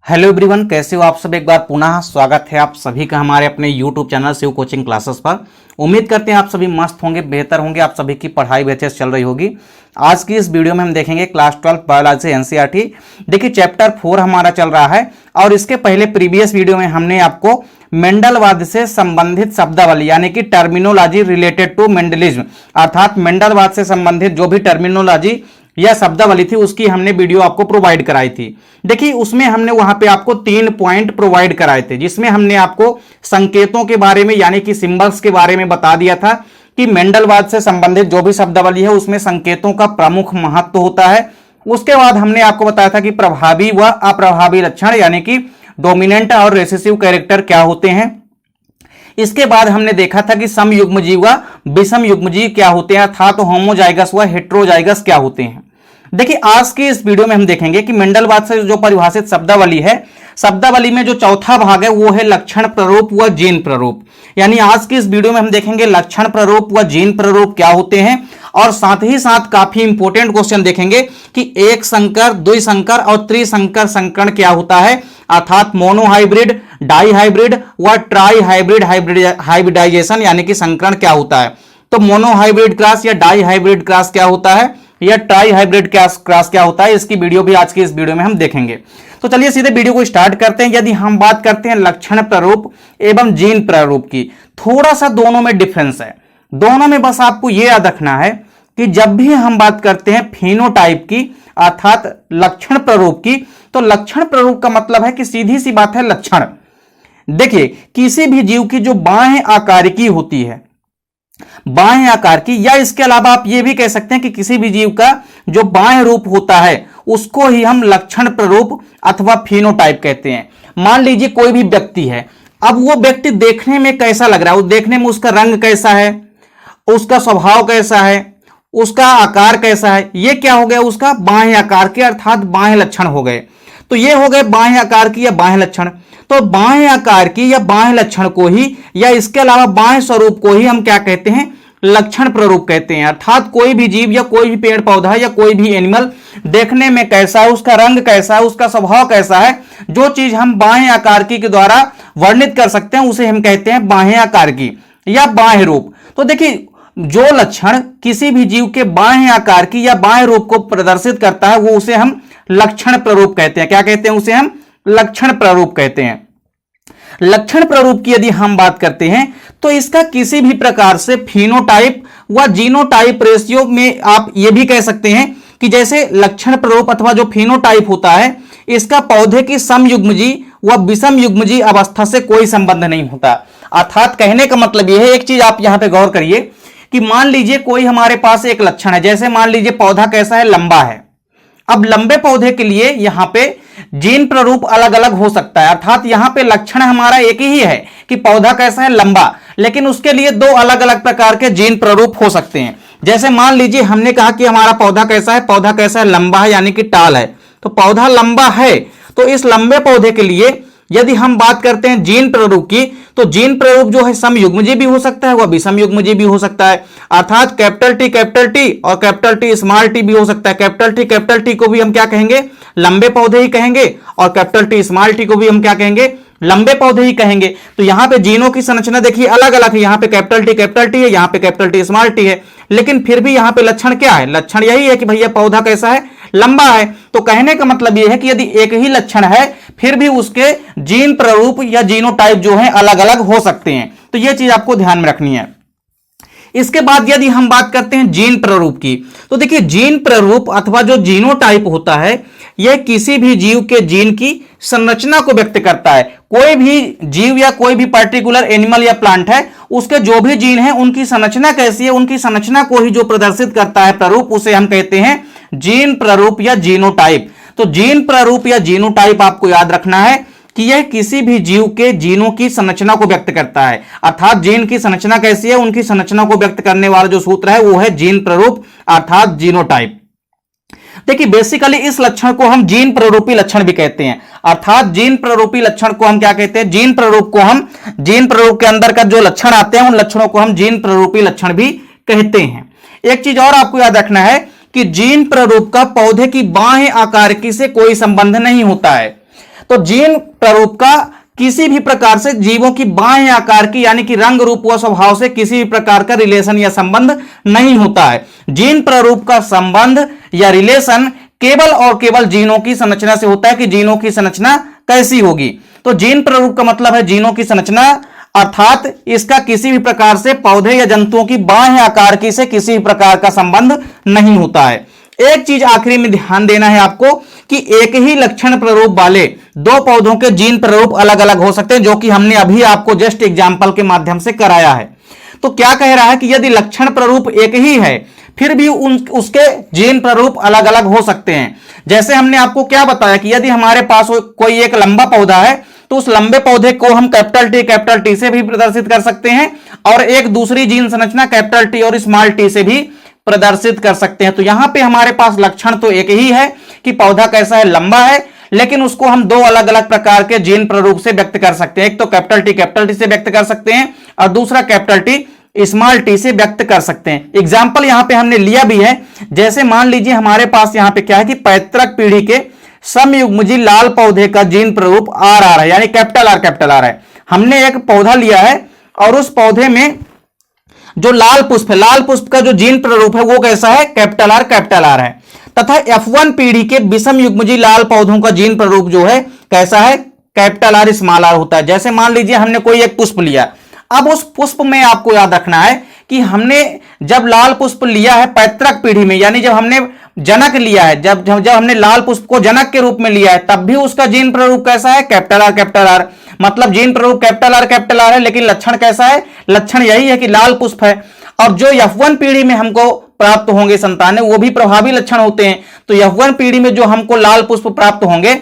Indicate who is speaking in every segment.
Speaker 1: Hello everyone, कैसे हो आप सब। एक बार पुनः स्वागत है आप सभी का हमारे अपने YouTube channel Shiv coaching classes पर। उम्मीद करते हैं आप सभी मस्त होंगे, बेहतर होंगे, आप सभी की पढ़ाई बेहतर चल रही होगी। आज की इस वीडियो में हम देखेंगे क्लास 12 बायोलॉजी एनसीईआरटी। देखिए चैप्टर 4 हमारा चल रहा है और इसके पहले प्रीवियस वीडियो में हमने आपको मेंडलवाद से संबंधित शब्दावली यानी कि टर्मिनोलॉजी रिलेटेड टू मेंडलिज्म अर्थात मेंडलवाद से संबंधित जो भी टर्मिनोलॉजी यह शब्दावली थी उसकी हमने वीडियो आपको प्रोवाइड कराई थी। देखिए उसमें हमने वहां पे आपको 3 पॉइंट प्रोवाइड कराए थे, जिसमें हमने आपको संकेतों के बारे में यानी कि सिंबल्स के बारे में बता दिया था कि मेंडलवाद से संबंधित जो भी शब्दावली है उसमें संकेतों का प्रमुख महत्व होता है। उसके बाद हमने आपको बताया था कि प्रभावी व अप्रभावी लक्षण यानी कि डोमिनेंट और रेसेसिव कैरेक्टर क्या होते हैं। इसके बाद हमने देखा था कि समयुग्मजीव व विषम युग्मजीव क्या होते हैं अर्थात होमोजाइगस व हेट्रोजाइगस क्या होते हैं। देखिए आज की इस वीडियो में हम देखेंगे कि मेंडलवाद से जो परिभाषित शब्दावली है, शब्दावली में जो चौथा भाग है वो है लक्षण प्ररूप व जीन प्ररूप। यानी आज की इस वीडियो में हम देखेंगे लक्षण प्ररूप व जीन प्ररूप क्या होते हैं और साथ ही साथ काफी इंपॉर्टेंट क्वेश्चन देखेंगे कि एक संकर, द्विसंकर और त्रिसंकर संकरण क्या होता है अर्थात मोनोहाइब्रिड, डाईहाइब्रिड व ट्राईहाइब्रिड हाइब्रिडाइजेशन यानी कि संकरण क्या होता है। तो मोनोहाइब्रिड क्रॉस या डाईहाइब्रिड क्रॉस क्या होता है या ट्राई हाइब्रिड क्रॉस क्या होता है, इसकी वीडियो भी आज की इस वीडियो में हम देखेंगे। तो चलिए सीधे वीडियो को स्टार्ट करते हैं। यदि हम बात करते हैं लक्षण प्ररूप एवं जीन प्ररूप की, थोड़ा सा दोनों में डिफरेंस है। दोनों में बस आपको यह याद रखना है कि जब भी हम बात करते हैं फिनोटाइप की अर्थात लक्षण प्ररूप की, तो लक्षण प्ररूप का मतलब है कि सीधी सी बात है लक्षण। देखिए किसी भी जीव की जो बाह्य आकारिकी होती है, बाह्य आकार की, या इसके अलावा आप यह भी कह सकते हैं कि किसी भी जीव का जो बाह्य रूप होता है उसको ही हम लक्षण प्ररूप अथवा फिनोटाइप कहते हैं। मान लीजिए कोई भी व्यक्ति है, अब वो व्यक्ति देखने में कैसा लग रहा है, देखने में उसका रंग कैसा है, उसका स्वभाव कैसा है, उसका आकार कैसा है, ये क्या हो गया उसका बाह्य आकार के अर्थात बाह्य लक्षण हो गए। तो ये हो गए बाह्य आकार की या बाह्य लक्षण। तो बाह्य आकार की या बाह्य लक्षण को ही या इसके अलावा बाह्य स्वरूप को ही हम क्या कहते हैं, लक्षण प्ररूप कहते हैं। अर्थात कोई भी जीव या कोई भी पेड़ पौधा या कोई भी एनिमल देखने में कैसा है, उसका रंग कैसा है, उसका स्वभाव कैसा है, जो चीज हम बाह्य आकार की के द्वारा वर्णित कर सकते हैं उसे हम कहते हैं बाह्य आकार की या बाह्य रूप। तो देखिए जो लक्षण किसी भी जीव के बाह्य आकार की या बाह्य रूप को प्रदर्शित करता है वो उसे हम लक्षण प्ररूप कहते हैं। क्या कहते हैं, उसे हम लक्षण प्ररूप कहते हैं। लक्षण प्ररूप की यदि हम बात करते हैं तो इसका किसी भी प्रकार से फिनोटाइप व जीनोटाइप रेशियो में आप यह भी कह सकते हैं कि जैसे लक्षण प्ररूप अथवा जो फिनोटाइप होता है इसका पौधे की समयुग्मजी व विषम युग्मजी अवस्था से कोई संबंध नहीं होता। अर्थात कहने का मतलब यह है, एक चीज आप यहां पे गौर करिए कि मान लीजिए कोई हमारे पास एक लक्षण है, जैसे मान लीजिए पौधा कैसा है, लंबा है। अब लंबे पौधे के लिए यहां पे जीन प्ररूप अलग अलग हो सकता है, अर्थात यहां पे लक्षण हमारा एक ही है कि पौधा कैसा है, लंबा, लेकिन उसके लिए 2 अलग अलग प्रकार के जीन प्ररूप हो सकते हैं। जैसे मान लीजिए हमने कहा कि हमारा पौधा कैसा है, पौधा कैसा है, लंबा है यानी कि टाल है। तो पौधा लंबा है तो इस लंबे पौधे के लिए यदि हम बात करते हैं जीन प्ररूप की, तो जीन प्ररूप जो है समयुग्मजी भी हो सकता है वह विषम युग्मजी भी हो सकता है। अर्थात कैपिटल टी और कैपिटल टी स्मॉल टी भी हो सकता है। कैपिटल टी को भी हम क्या कहेंगे, लंबे पौधे ही कहेंगे, और कैपिटल टी स्मॉल टी को भी हम क्या कहेंगे, लंबे पौधे ही कहेंगे। तो यहां पे जीनों की संरचना देखिए अलग अलग है, यहां पे कैपिटल टी है, यहां पे कैपिटल टी स्मॉल टी है, लेकिन फिर भी यहां पे लक्षण क्या है, लक्षण यही है कि भैया पौधा कैसा है, लंबा है। तो कहने का मतलब यह है कि यदि एक ही लक्षण है फिर भी उसके जीन प्ररूप या जीनोटाइप जो है अलग अलग हो सकते हैं। तो यह चीज आपको ध्यान में रखनी है। इसके बाद यदि हम बात करते हैं जीन प्ररूप की, तो देखिए जीन प्ररूप अथवा जो जीनोटाइप होता है यह किसी भी जीव के जीन की संरचना को व्यक्त करता है। कोई भी जीव या कोई भी पर्टिकुलर एनिमल या प्लांट है उसके जो भी जीन है उनकी संरचना कैसी है, उनकी संरचना को ही जो प्रदर्शित करता है प्ररूप उसे हम कहते हैं जीन प्ररूप या जीनोटाइप। तो जीन प्ररूप या जीनोटाइप आपको याद रखना है कि यह किसी भी जीव के जीनों की संरचना को व्यक्त करता है। अर्थात जीन की संरचना कैसी है, उनकी संरचना को व्यक्त करने वाला जो सूत्र है वो है जीन प्ररूप अर्थात जीनोटाइप। देखिए बेसिकली इस लक्षण को हम जीन प्ररूपी लक्षण भी कहते हैं। अर्थात जीन प्ररूपी लक्षण को हम क्या कहते हैं, जीन प्ररूप को हम, जीन प्ररूप के अंदर का जो लक्षण आते हैं उन लक्षणों को हम जीन प्ररूपी लक्षण भी कहते हैं। एक चीज और आपको याद रखना है कि जीन प्ररूप का पौधे की बाह्य आकारिकी से कोई संबंध नहीं होता है। तो जीन प्रारूप का किसी भी प्रकार से जीवों की बाह्य आकार की यानी कि रंग रूप व स्वभाव से किसी भी प्रकार का रिलेशन या संबंध नहीं होता है। जीन प्रारूप का संबंध या रिलेशन केवल और केवल जीनों की संरचना से होता है कि जीनों की संरचना कैसी होगी। तो जीन प्रारूप का मतलब है जीनों की संरचना, अर्थात इसका किसी भी प्रकार से पौधे या जंतुओं की बाह्य आकार की से किसी भी प्रकार का संबंध नहीं होता है। एक चीज आखिरी में ध्यान देना है आपको कि एक ही लक्षण प्रारूप वाले दो पौधों के जीन प्रारूप अलग अलग हो सकते हैं, जो कि हमने अभी आपको जस्ट एग्जांपल के माध्यम से कराया है। तो क्या कह रहा है कि यदि लक्षण प्रारूप एक ही है फिर भी उसके जीन प्रारूप अलग अलग हो सकते हैं। जैसे हमने आपको क्या बताया कि यदि हमारे पास कोई एक लंबा पौधा है तो उस लंबे पौधे को हम कैपिटल टी से भी प्रदर्शित कर सकते हैं और एक दूसरी जीन संरचना कैपिटल टी और स्मॉल टी से भी प्रदर्शित कर सकते हैं। तो यहां पे हमारे पास लक्षण तो एक ही है कि पौधा कैसा है, लंबा है, लेकिन उसको हम दो अलग अलग प्रकार के जीन प्रारूप से व्यक्त कर सकते हैं। एक तो कैपिटल टी से व्यक्त कर सकते हैं और दूसरा कैपिटल टी स्मॉल टी से व्यक्त कर सकते हैं। एग्जाम्पल यहां पे हमने लिया भी है। जैसे मान लीजिए हमारे पास यहां पे क्या है कि पैतृक पीढ़ी के समयुग्मजी लाल पौधे का जीन प्रारूप आर है, यानी कैपिटल आर है। हमने एक पौधा लिया है और उस पौधे में जो लाल पुष्प है, लाल पुष्प का जो जीन प्रारूप है वो कैसा है, कैपिटल आर है। तथा F1 पीढ़ी के विषम युग्मजी लाल पौधों का जीन प्रारूप जो है कैसा है, कैपिटल आर स्मॉल आर होता है। जैसे मान लीजिए हमने कोई एक पुष्प लिया, अब उस पुष्प में आपको याद रखना है कि हमने जब लाल पुष्प लिया है पैतृक पीढ़ी में, यानी जब हमने जनक लिया है, जब हमने लाल पुष्प को जनक के रूप में लिया है, तब भी उसका जीन प्रारूप कैसा है, कैपिटल आर। मतलब जीन प्रारूप कैपिटल आर है, लेकिन लक्षण कैसा है, लक्षण यही है कि लाल पुष्प है। और जो F1 पीढ़ी में हमको प्राप्त होंगे संतानें वो भी प्रभावी लक्षण होते हैं। तो F1 पीढ़ी में जो हमको लाल पुष्प प्राप्त होंगे,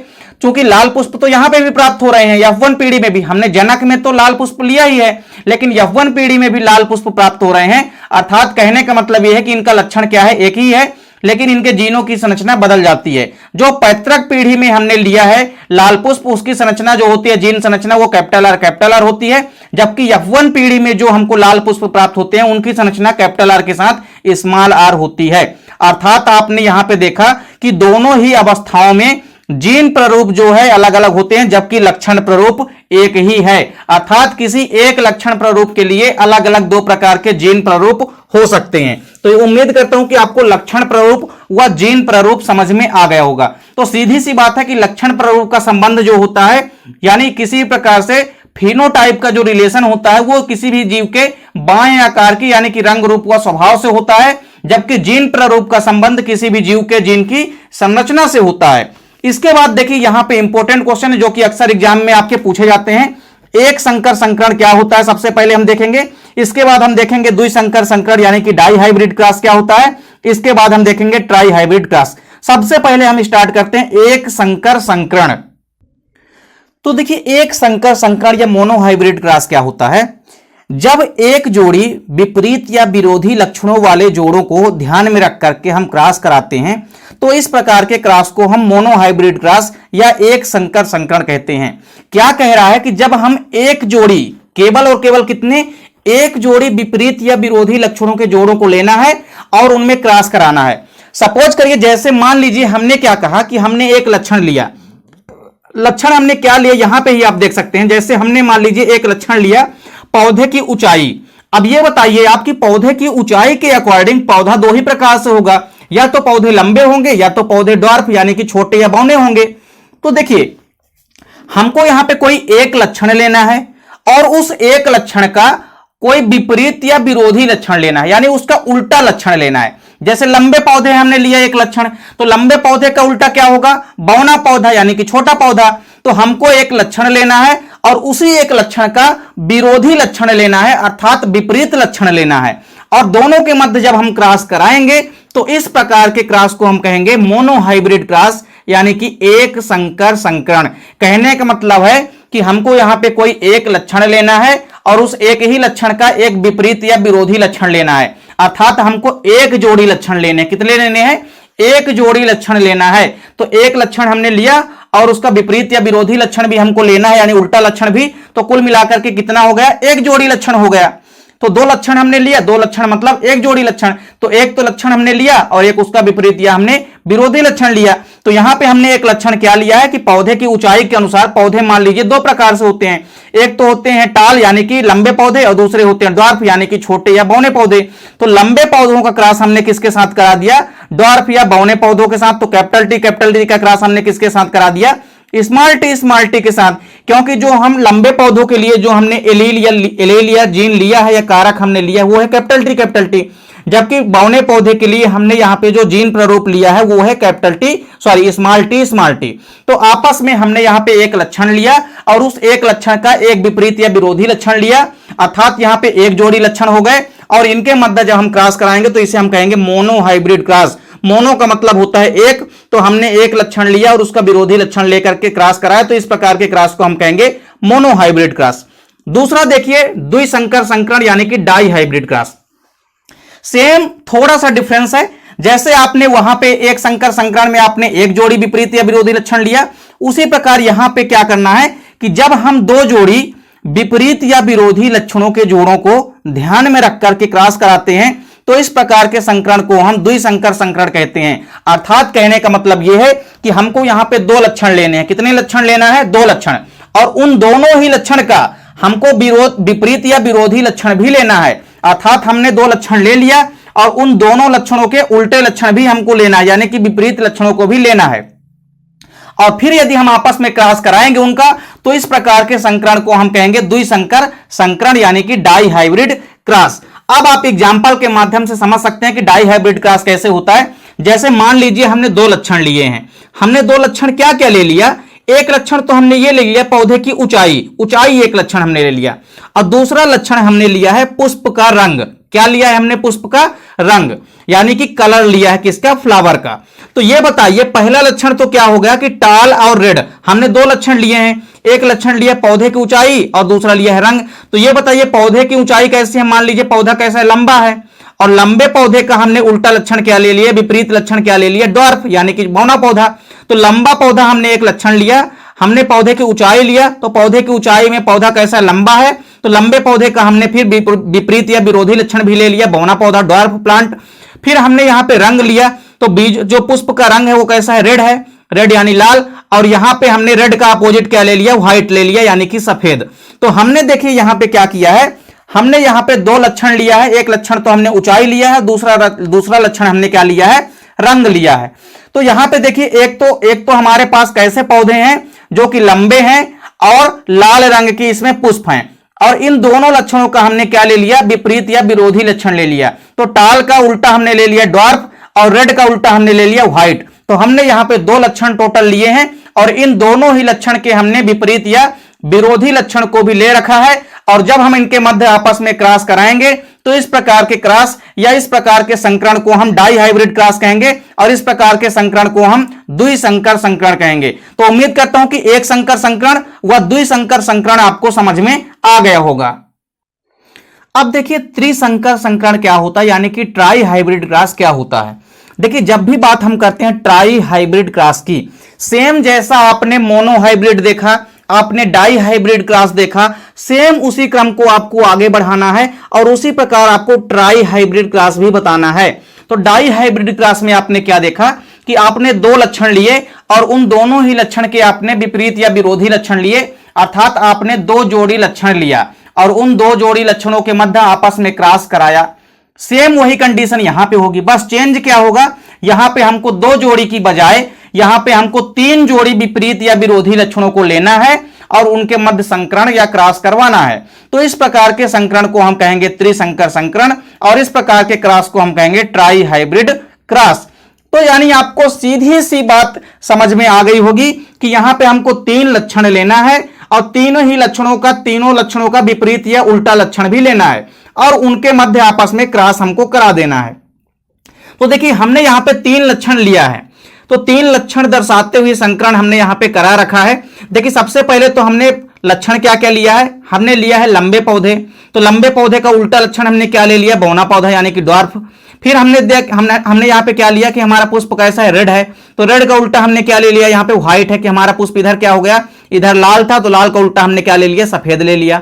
Speaker 1: क्योंकि लाल पुष्प तो यहां पे भी प्राप्त हो रहे हैं, F1 पीढ़ी में भी हमने जनक में तो लाल पुष्प लिया ही है, लेकिन F1 पीढ़ी में भी लाल पुष्प प्राप्त हो रहे हैं। अर्थात कहने का मतलब यह है कि इनका लक्षण क्या है, एक ही है, लेकिन इनके जीनों की संरचना बदल जाती है। जो पैतृक पीढ़ी में हमने लिया है लाल पुष्प, उसकी संरचना जो होती है, जीन संरचना, वो कैपिटल आर होती है, जबकि F1 पीढ़ी में जो हमको लाल पुष्प प्राप्त होते हैं उनकी संरचना कैपिटल आर के साथ स्मॉल आर होती है। अर्थात आपने यहां पे देखा कि दोनों ही अवस्थाओं में जीन प्रारूप जो है अलग अलग होते हैं, जबकि लक्षण प्रारूप एक ही है। अर्थात किसी एक लक्षण प्रारूप के लिए अलग अलग दो प्रकार के जीन प्रारूप हो सकते हैं। तो उम्मीद करता हूं कि आपको लक्षण प्रारूप व जीन प्रारूप समझ में आ गया होगा। तो सीधी सी बात है कि लक्षण प्रारूप का संबंध जो होता है, यानी किसी प्रकार से फिनोटाइप का जो रिलेशन होता है वो किसी भी जीव के बाएं आकार की यानी कि रंग रूप व स्वभाव से होता है, जबकि जीन प्रारूप का संबंध किसी भी जीव के जीन की संरचना से होता है। इसके बाद देखिए यहां पे इंपॉर्टेंट क्वेश्चन है जो कि अक्सर एग्जाम में आपके पूछे जाते हैं। एक संकर संकरण क्या होता है, सबसे पहले हम देखेंगे। इसके बाद हम देखेंगे द्विसंकर संकरण यानी कि डाई हाइब्रिड क्रॉस क्या होता है। इसके बाद हम देखेंगे ट्राई हाइब्रिड क्रॉस। सबसे पहले हम स्टार्ट करते हैं एक संकर संकरण। तो देखिए एक संकर संकरण या मोनो हाइब्रिड क्रॉस क्या होता है। जब एक जोड़ी विपरीत या विरोधी लक्षणों वाले जोड़ों को ध्यान में रख करके हम क्रॉस कराते हैं तो इस प्रकार के क्रॉस को हम मोनो हाइब्रिड क्रॉस या एक संकर संकरण कहते हैं। क्या कह रहा है कि जब हम एक जोड़ी केवल और केवल कितने, एक जोड़ी विपरीत या विरोधी लक्षणों के जोड़ों को लेना है और उनमें क्रॉस कराना है। सपोज करिए जैसे मान लीजिए हमने क्या कहा कि हमने एक लक्षण लिया, लक्षण हमने क्या लिया यहां पे ही आप देख सकते हैं। जैसे हमने मान लीजिए एक लक्षण लिया पौधे की ऊंचाई। अब ये बताइए आपकी पौधे की ऊंचाई के अकॉर्डिंग पौधा दो ही प्रकार से होगा, या तो पौधे लंबे होंगे या तो पौधे ड्वार्फ यानी कि छोटे या बौने होंगे। तो देखिए हमको यहां पे कोई एक लक्षण लेना है और उस एक लक्षण का कोई विपरीत या विरोधी लक्षण लेना है, यानी उसका उल्टा लक्षण लेना है। जैसे लंबे पौधे हमने लिया एक लक्षण, तो लंबे पौधे का उल्टा क्या होगा, बौना पौधा यानी कि छोटा पौधा। तो हमको एक लक्षण लेना है और उसी एक लक्षण का विरोधी लक्षण लेना है, अर्थात विपरीत लक्षण लेना है। और दोनों के मध्य जब हम क्रॉस कराएंगे तो इस प्रकार के क्रॉस को हम कहेंगे मोनो हाइब्रिड क्रॉस यानी कि एक संकर संकरण। कहने का मतलब है कि हमको यहां पे कोई एक लक्षण लेना है और उस एक ही लक्षण का एक विपरीत या विरोधी लक्षण लेना है। अर्थात हमको एक जोड़ी लक्षण लेने, कितने लेने हैं, एक जोड़ी लक्षण लेना है। तो एक लक्षण हमने लिया और उसका विपरीत या विरोधी लक्षण भी हमको लेना है, यानी उल्टा लक्षण भी। तो कुल मिलाकर के कितना हो गया, एक जोड़ी लक्षण हो गया। तो दो लक्षण हमने लिया, दो लक्षण मतलब एक जोड़ी लक्षण, तो एक तो लक्षण हमने लिया और एक उसका विपरीत या हमने विरोधी लक्षण लिया। तो यहां पे हमने एक लक्षण क्या लिया है कि पौधे की ऊंचाई के अनुसार पौधे मान लीजिए दो प्रकार से होते हैं, एक तो होते हैं टाल यानी कि लंबे पौधे और दूसरे होते हैं ड्वार्फ यानी कि छोटे या बौने पौधे। तो लंबे पौधों का क्रॉस हमने किसके साथ करा दिया, ड्वार्फ या बौने पौधों के साथ। तो कैपिटल टी का क्रॉस हमने किसके साथ करा दिया, स्मॉल टी के साथ, क्योंकि जो हम लंबे पौधों के लिए जो हमने एलील या जीन लिया है या कारक हमने लिया है वो है कैपिटल टी, जबकि बौने पौधे के लिए हमने यहां पे जो जीन प्रारूप लिया है वो है स्मॉल टी। तो आपस में हमने यहां पे एक लक्षण लिया और उस एक लक्षण का एक विपरीत या विरोधी लक्षण लिया, अर्थात यहां पे एक जोड़ी लक्षण हो गए और इनके मध्य जब हम क्रॉस कराएंगे तो इसे हम कहेंगे मोनोहाइब्रिड क्रॉस। मोनो का मतलब होता है एक, तो हमने एक लक्षण लिया और उसका विरोधी लक्षण लेकर के क्रॉस कराया, तो इस प्रकार के क्रॉस को हम कहेंगे मोनोहाइब्रिड क्रॉस। दूसरा देखिए द्विसंकर संकरण यानी कि डाई हाइब्रिड क्रॉस। सेम थोड़ा सा डिफरेंस है, जैसे आपने वहां पे एक संकर संकरण में आपने एक जोड़ी विपरीत या विरोधी लक्षण लिया, उसी प्रकार यहां पे क्या करना है कि जब हम दो जोड़ी विपरीत या विरोधी लक्षणों के जोड़ों को ध्यान में रख करके क्रॉस कराते हैं तो इस प्रकार के संकरण को हम द्विसंकर संकरण कहते हैं। अर्थात कहने का मतलब यह है कि हमको यहां पे दो लक्षण लेने हैं। कितने लक्षण लेना है, दो लक्षण, और उन दोनों ही लक्षण का हमको विपरीत या विरोधी लक्षण भी लेना है। अर्थात हमने दो लक्षण ले लिया और उन दोनों लक्षणों के उल्टे लक्षण भी हमको लेना है, यानी कि विपरीत लक्षणों को भी लेना है। और फिर यदि हम आपस में क्रॉस कराएंगे उनका तो इस प्रकार के संकरण को हम कहेंगे द्विसंकर संकरण यानी कि डाई हाइब्रिड क्रॉस। अब आप एग्जाम्पल के माध्यम से समझ सकते हैं कि डाई हाइब्रिड क्रॉस कैसे होता है। जैसे मान लीजिए हमने दो लक्षण लिए हैं, हमने दो लक्षण क्या क्या ले लिया, एक लक्षण तो हमने ये ले लिया पौधे की ऊंचाई एक लक्षण हमने ले लिया, और दूसरा लक्षण हमने लिया है पुष्प का रंग। क्या लिया है हमने, पुष्प का रंग यानी कि कलर लिया है किसका, फ्लावर का। तो ये बताइए पहला लक्षण तो क्या हो गया कि टाल और रेड, हमने दो लक्षण लिए हैं, एक लक्षण लिया पौधे की ऊंचाई और दूसरा लिया है रंग। तो ये बताइए पौधे की ऊंचाई कैसी है, मान लीजिए पौधा कैसा है, लंबा है, और लंबे पौधे का हमने उल्टा लक्षण क्या ले लिया, विपरीत लक्षण क्या ले लिया, ड्वार्फ यानी कि बौना पौधा। तो लंबा पौधा हमने एक लक्षण लिया, हमने पौधे की ऊंचाई लिया, तो पौधे की ऊंचाई में पौधा कैसा लंबा है, तो लंबे पौधे का हमने फिर विपरीत या विरोधी लक्षण भी ले लिया, बौना पौधा ड्वार्फ प्लांट। फिर हमने यहां पे रंग लिया, तो बीज जो पुष्प का रंग है वो कैसा है, रेड है, रेड यानी लाल, और यहां पे हमने रेड का अपोजिट क्या ले लिया, व्हाइट ले लिया यानी कि सफेद। तो हमने देखिए यहां पे क्या किया है, हमने यहां पे दो लक्षण लिया है, एक लक्षण तो हमने ऊंचाई लिया है, दूसरा लक्षण हमने क्या लिया है, रंग लिया है। तो यहां पे देखिए एक तो हमारे पास कैसे पौधे हैं जो कि लंबे हैं और लाल रंग की इसमें पुष्प हैं, और इन दोनों लक्षणों का हमने क्या ले लिया, विपरीत या विरोधी लक्षण ले लिया। तो टाल का उल्टा हमने ले लिया ड्वार्फ और रेड का उल्टा हमने ले लिया व्हाइट। तो हमने यहां पे दो लक्षण टोटल लिए हैं और इन दोनों ही लक्षण के हमने विपरीत या विरोधी लक्षण को भी ले रखा है, और जब हम इनके मध्य आपस में क्रॉस कराएंगे तो इस प्रकार के क्रॉस या इस प्रकार के संकरण को हम डाई हाइब्रिड क्रॉस कहेंगे और इस प्रकार के संकरण को हम द्विसंकर संकरण कहेंगे। तो उम्मीद करता हूं कि एक संकर संकरण व द्विसंकर संकरण आपको समझ में आ गया होगा। अब देखिए त्रिसंकर संकरण क्या होता है, यानी कि ट्राई हाइब्रिड क्रॉस क्या होता है। देखिए जब भी बात हम करते हैं ट्राई हाइब्रिड क्रॉस की, सेम जैसा आपने मोनो हाइब्रिड देखा, आपने डाई हाइब्रिड क्रॉस देखा, सेम उसी क्रम को आपको आगे बढ़ाना है और उसी प्रकार आपको ट्राई हाइब्रिड क्रॉस भी बताना है। तो डाई हाइब्रिड क्रॉस में आपने क्या देखा कि आपने दो लक्षण लिए और उन दोनों ही लक्षण के आपने विपरीत या विरोधी लक्षण लिए, अर्थात आपने दो जोड़ी लक्षण लिया और उन दो जोड़ी लक्षणों के मध्य आपस में क्रॉस कराया। सेम वही कंडीशन यहां पे होगी, बस चेंज क्या होगा, यहां पे हमको दो जोड़ी की बजाय यहां पे हमको तीन जोड़ी विपरीत या विरोधी लक्षणों को लेना है और उनके मध्य संकरण या क्रॉस करवाना है। तो इस प्रकार के संकरण को हम कहेंगे त्रिसंकर संकरण और इस प्रकार के क्रॉस को हम कहेंगे ट्राई हाइब्रिड क्रॉस। तो यानी आपको सीधी सी बात समझ में आ गई होगी कि यहां पे हमको तीन लक्षण लेना है और तीनों लक्षणों का विपरीत या उल्टा लक्षण भी लेना है और उनके मध्य आपस में क्रॉस हमको करा देना है। तो देखिए हमने यहां पे तीन लक्षण लिया है, तो तीन लक्षण दर्शाते हुए संकरण हमने यहां पे करा रखा है। देखिए सबसे पहले तो हमने लक्षण क्या क्या लिया है, हमने लिया है लंबे पौधे, तो लंबे पौधे का उल्टा लक्षण हमने क्या ले लिया, बौना पौधा यानी कि ड्वार्फ। फिर हमने यहाँ पे क्या लिया कि हमारा पुष्प कैसा है, रेड है, तो रेड का उल्टा हमने क्या ले लिया, यहाँ पे व्हाइट है कि हमारा पुष्प इधर क्या हो गया, इधर लाल था, तो लाल का उल्टा हमने क्या ले लिया, सफेद ले लिया।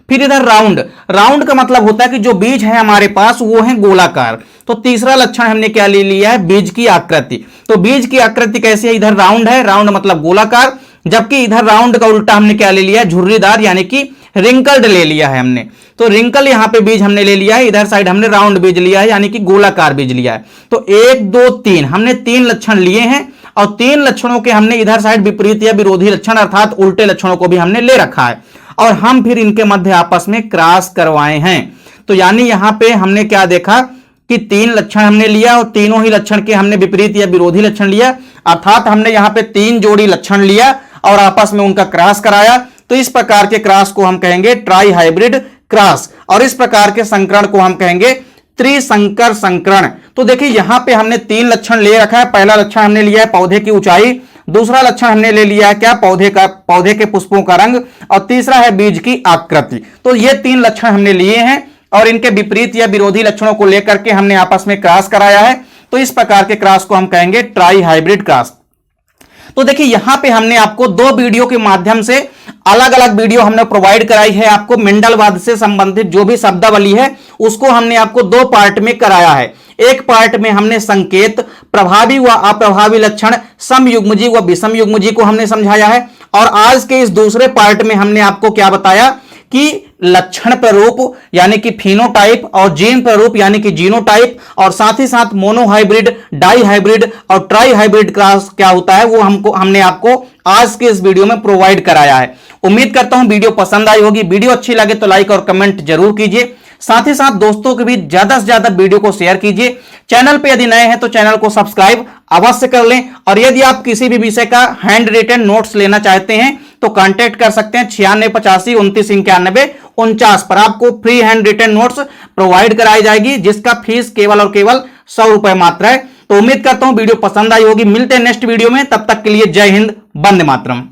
Speaker 1: फिर इधर राउंड, राउंड का मतलब होता है कि जो बीज है हमारे पास वो है गोलाकार। तो तीसरा लक्षण हमने क्या ले लिया है, बीज की आकृति। तो बीज की आकृति कैसी है, इधर राउंड है, राउंड मतलब गोलाकार, जबकि इधर राउंड का उल्टा हमने क्या ले लिया है, झुर्रीदार यानी कि रिंकल्ड ले लिया है हमने। तो रिंकल यहां पे बीज हमने ले लिया है, इधर साइड हमने राउंड बीज लिया है यानी कि गोलाकार बीज लिया है। तो 1 2 3 हमने 3 लक्षण लिए हैं और 3 लक्षणों के हमने इधर साइड विपरीत या विरोधी लक्षण अर्थात उल्टे लक्षणों को भी हमने ले रखा है और हम फिर इनके मध्य आपस में क्रॉस करवाए हैं। तो यानी यहां पे हमने क्या देखा कि 3 लक्षण हमने लिया और तीनों ही लक्षण के हमने विपरीत या विरोधी लक्षण लिया, अर्थात हमने यहां पे 3 जोड़ी लक्षण लिया और आपस में उनका क्रॉस कराया। तो इस प्रकार के क्रॉस को हम कहेंगे ट्राई हाइब्रिड क्रॉस और इस प्रकार के संकरण को हम कहेंगे त्रिसंकर संकरण। तो देखिए यहां पे हमने 3 लक्षण ले रखा है। पहला लक्षण हमने लिया है पौधे की ऊंचाई, दूसरा लक्षण हमने ले लिया है क्या, पौधे के पुष्पों का रंग, और तीसरा है बीज की आकृति। तो ये 3 लक्षण हमने लिए हैं और इनके विपरीत या विरोधी लक्षणों को लेकर के हमने आपस में क्रॉस कराया है। तो इस प्रकार के क्रॉस को हम कहेंगे ट्राई हाइब्रिड क्रॉस। तो देखिए यहां पे हमने आपको 2 वीडियो के माध्यम से अलग अलग वीडियो हमने प्रोवाइड कराई है। आपको मेंडलवाद से संबंधित जो भी शब्दावली है उसको हमने आपको 2 पार्ट में कराया है। एक पार्ट में हमने संकेत, प्रभावी व अप्रभावी लक्षण, समयुग्मजी व विषम युग्मजी को हमने समझाया है और आज के इस दूसरे पार्ट में हमने आपको क्या बताया कि लक्षण प्ररूप यानी कि फिनोटाइप और जीन प्ररूप यानी कि जीनोटाइप और साथ ही साथ मोनोहाइब्रिड, डाई हाइब्रिड और ट्राई हाइब्रिड क्रॉस क्या होता है वो हमने आपको आज के इस वीडियो में प्रोवाइड कराया है। उम्मीद करता हूं वीडियो पसंद आई होगी। वीडियो अच्छी लगे तो लाइक और कमेंट जरूर कीजिए, साथ ही साथ दोस्तों के बीच ज्यादा से ज्यादा वीडियो को शेयर कीजिए। चैनल पे यदि नए हैं तो चैनल को सब्सक्राइब अवश्य कर लें और यदि आप किसी भी विषय का हैंड रिटन नोट्स लेना चाहते हैं तो कांटेक्ट कर सकते हैं 9685299149 पर। आपको free hand written notes provide कराई जाएगी जिसका फीस केवल और केवल 100 रुपए मात्र है। तो उम्मीद करता हूं वीडियो पसंद आई होगी। मिलते हैं नेक्स्ट वीडियो में, तब तक के लिए जय हिंद, वंदे मातरम।